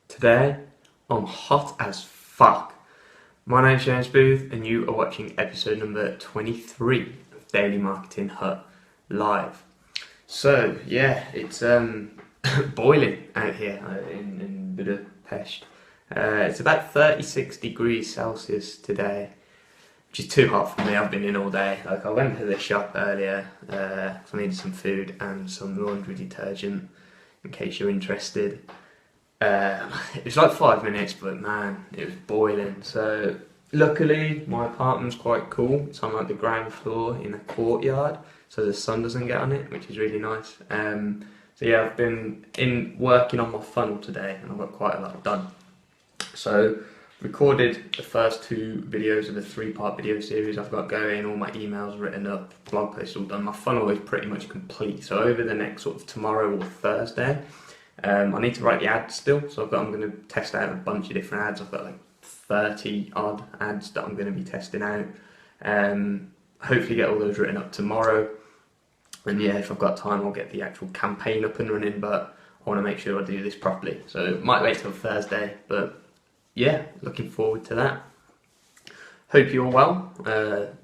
Today, I'm hot as fuck. My name's James Booth, and you are watching episode number 23 of Daily Marketing Hut Live. So, yeah, it's boiling out here in Budapest. It's about 36 degrees Celsius today, which is too hot for me. I've been in all day. Like, I went to the shop earlier, 'cause I needed some food and some laundry detergent, in case you're interested. It was like 5 minutes, but man, it was boiling. So luckily, my apartment's quite cool. It's on like the ground floor in a courtyard, so the sun doesn't get on it, which is really nice. So yeah, I've been working on my funnel today, and I've got quite a lot done. So recorded the first two videos of the three-part video series I've got going. All my emails written up, blog posts all done. My funnel is pretty much complete. So over the next sort of tomorrow or Thursday, I need to write the ads still, so I'm going to test out a bunch of different ads. I've got like 30 odd ads that I'm going to be testing out. Hopefully get all those written up tomorrow. And yeah, if I've got time, I'll get the actual campaign up and running, but I want to make sure I do this properly. So might wait till Thursday, but yeah, looking forward to that. Hope you're well. Don't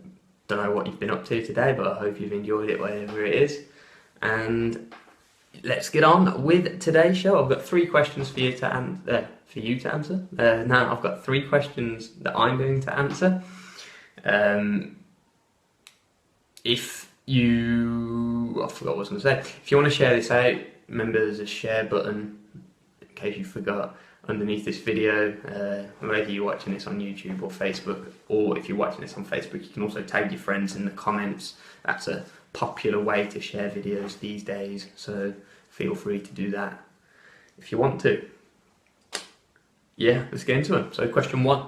know what you've been up to today, but I hope you've enjoyed it wherever it is. And let's get on with today's show. I've got three questions for you to answer. Now I've got three questions that I'm going to answer. I forgot what I was going to say. If you want to share this out, remember there's a share button, in case you forgot, underneath this video. Whether you're watching this on YouTube or Facebook, or if you're watching this on Facebook, you can also tag your friends in the comments. That's a popular way to share videos these days, so feel free to do that if you want to. Yeah, let's get into it. So question one,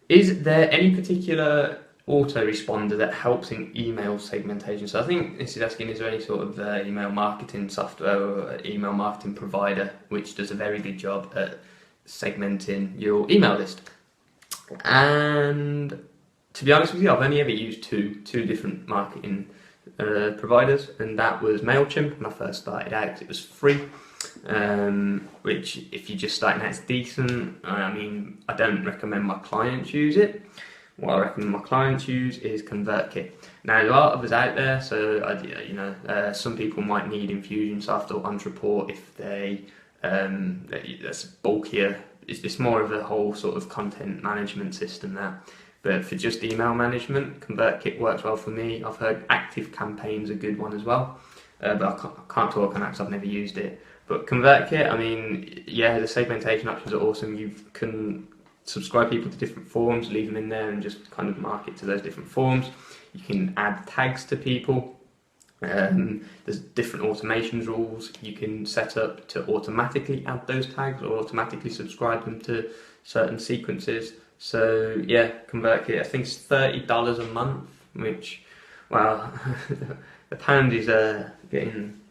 is there any particular autoresponder that helps in email segmentation? So I think this is asking, is there any sort of email marketing software or email marketing provider which does a very good job at segmenting your email list? And to be honest with you, I've only ever used two different marketing providers, and that was MailChimp when I first started out. It was free, which if you're just starting out, it's decent. I mean, I don't recommend my clients use it. What I recommend my clients use is ConvertKit. Now there are others out there, so some people might need Infusionsoft or Entreport if that's bulkier. It's more of a whole sort of content management system there. But for just email management, ConvertKit works well for me. I've heard ActiveCampaign's a good one as well, but I can't talk on that because I've never used it. But ConvertKit, I mean, yeah, the segmentation options are awesome. You can subscribe people to different forums, leave them in there, and just kind of market to those different forums. You can add tags to people. There's different automations rules you can set up to automatically add those tags or automatically subscribe them to certain sequences. So yeah, ConvertKit, I think it's $30 a month, which, well, the pound is getting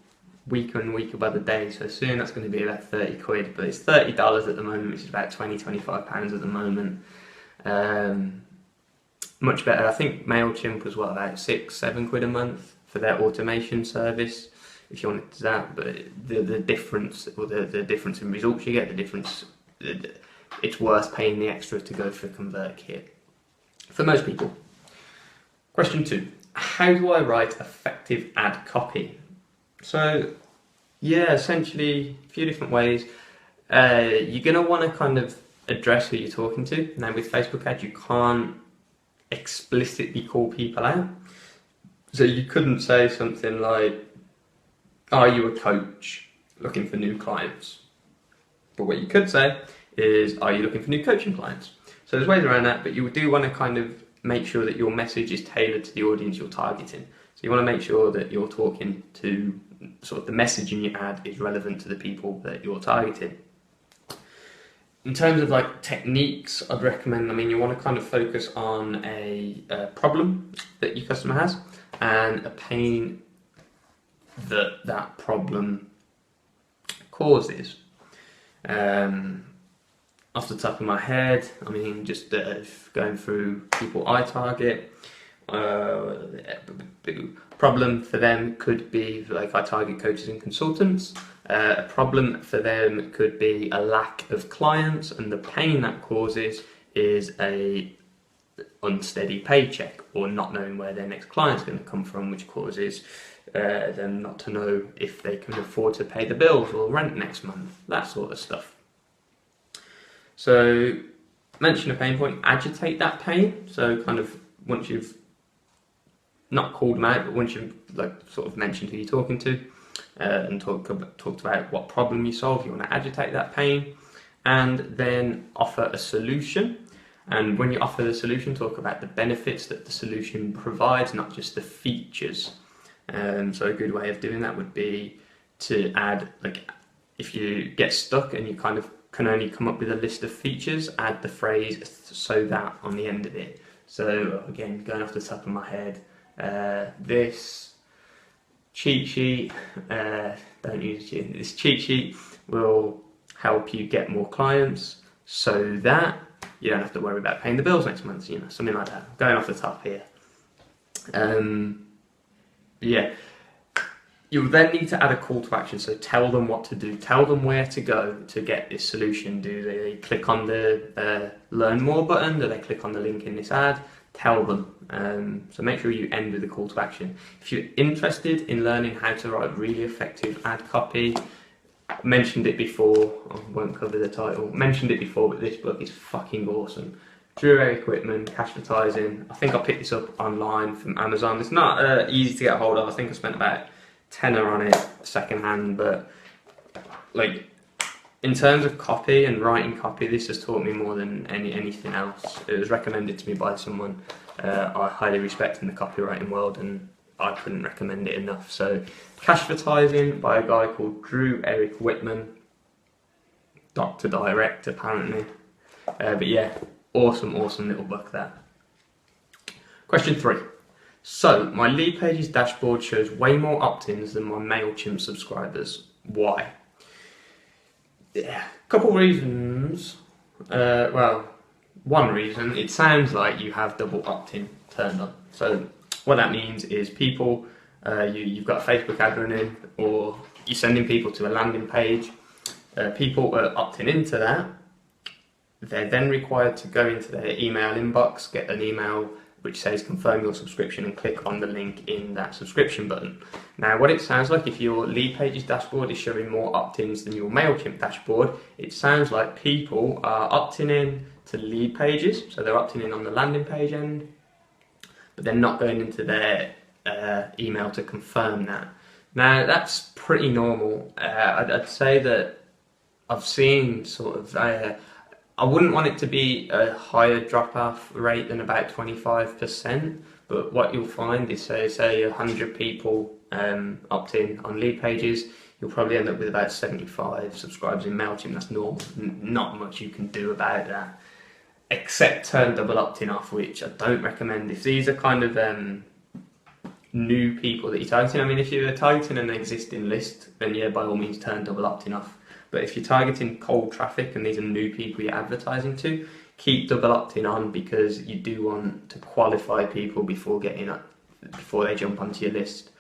weaker and weaker by the day, so soon that's going to be about 30 quid, but it's $30 at the moment, which is about 20-25 pounds at the moment. Much better. I think MailChimp was about 6-7 quid a month for their automation service, if you wanted to do that. But the difference, or the difference in results you get, it's worth paying the extra to go for ConvertKit for most people. Question two, how do I write effective ad copy? So yeah, essentially a few different ways. You're going to want to kind of address who you're talking to. Now with Facebook ads, you can't explicitly call people out. So you couldn't say something like, are you a coach looking for new clients? But what you could say is, are you looking for new coaching clients? So there's ways around that, but you do want to kind of make sure that your message is tailored to the audience you're targeting. So you want to make sure that you're talking to sort of the message in your ad is relevant to the people that you're targeting. In terms of like techniques, I'd recommend, you want to kind of focus on a problem that your customer has and a pain that problem causes. Off the top of my head, just going through people I target, problem for them could be like I target coaches and consultants. A problem for them could be a lack of clients, and the pain that causes is a unsteady paycheck or not knowing where their next client's going to come from, which causes them not to know if they can afford to pay the bills or rent next month, that sort of stuff. So mention a pain point, agitate that pain. So kind of once you've not called them out, but once you've sort of mentioned who you're talking to and talked about what problem you solve, you want to agitate that pain and then offer a solution. And when you offer the solution, talk about the benefits that the solution provides, not just the features. So a good way of doing that would be to add, if you get stuck and you kind of can only come up with a list of features, add the phrase "so that" on the end of it. So again, going off the top of my head, this cheat sheet, don't use it, this cheat sheet will help you get more clients so that you don't have to worry about paying the bills next month, something like that. Going off the top here. Yeah. You'll then need to add a call to action, so tell them what to do, tell them where to go to get this solution. Do they click on the learn more button? Do they click on the link in this ad? Tell them. So make sure you end with a call to action. If you're interested in learning how to write really effective ad copy, mentioned it before, I won't cover the title, mentioned it before, but this book is fucking awesome. Drew Eric Whitman, Cashvertising. I think I picked this up online from Amazon. It's not easy to get a hold of. I think I spent about tenner on it secondhand, but in terms of copy and writing copy, this has taught me more than anything else. It was recommended to me by someone I highly respect in the copywriting world, and I couldn't recommend it enough. So Cashvertising by a guy called Drew Eric Whitman, Dr. Direct apparently, but yeah, awesome little book there. Question 3. So, my lead pages dashboard shows way more opt-ins than my MailChimp subscribers. Why? Yeah, couple reasons. Well, one reason, it sounds like you have double opt-in turned on. So, what that means is people, you've got a Facebook ad running, or you're sending people to a landing page. People are opting into that. They're then required to go into their email inbox, get an email which says confirm your subscription, and click on the link in that subscription button. Now, what it sounds like, if your lead pages dashboard is showing more opt-ins than your MailChimp dashboard, it sounds like people are opting in to lead pages, so they're opting in on the landing page end, but they're not going into their email to confirm that. Now, that's pretty normal. I'd say that I've seen sort of I wouldn't want it to be a higher drop-off rate than about 25%, but what you'll find is, say 100 people opt in on lead pages, you'll probably end up with about 75 subscribers in MailChimp. That's normal. Not much you can do about that, except turn double opt-in off, which I don't recommend. If these are kind of new people that you're targeting, I mean, if you're targeting an existing list, then yeah, by all means turn double opt-in off. But if you're targeting cold traffic and these are new people you're advertising to, keep double opt-in on, because you do want to qualify people before they jump onto your list.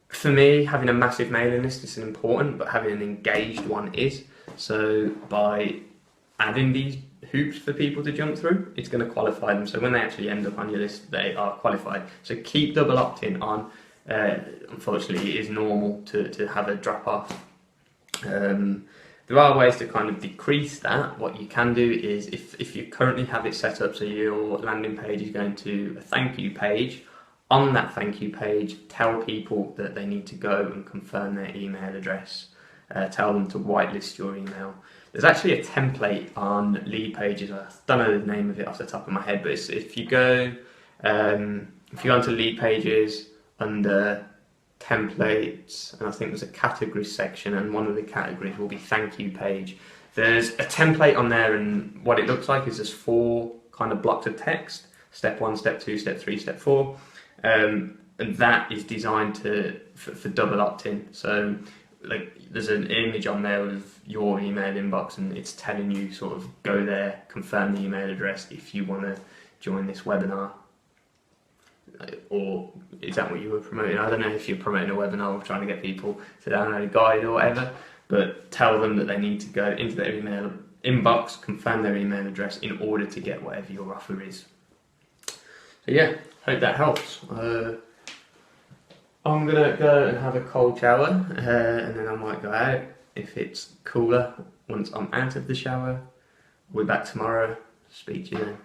For me, having a massive mailing list isn't important, but having an engaged one is. So by adding these hoops for people to jump through, it's going to qualify them. So when they actually end up on your list, they are qualified. So keep double opt-in on. Unfortunately, it is normal to have a drop-off. There are ways to kind of decrease that. What you can do is, if you currently have it set up so your landing page is going to a thank you page, on that thank you page, tell people that they need to go and confirm their email address. Tell them to whitelist your email. There's actually a template on lead pages. I don't know the name of it off the top of my head, but if you go onto lead pages under templates, and I think there's a category section, and one of the categories will be thank you page. There's a template on there, and what it looks like is there's 4 kind of blocks of text: step 1, step 2, step 3, step 4, and that is designed for double opt-in. So there's an image on there of your email inbox, and it's telling you sort of go there, confirm the email address if you want to join this webinar. or is that what you were promoting? I don't know if you're promoting a webinar or trying to get people to download a guide or whatever, but tell them that they need to go into their email inbox, confirm their email address in order to get whatever your offer is. So yeah, hope that helps. I'm gonna go and have a cold shower, and then I might go out if it's cooler once I'm out of the shower. We'll be back tomorrow. Speak to you then.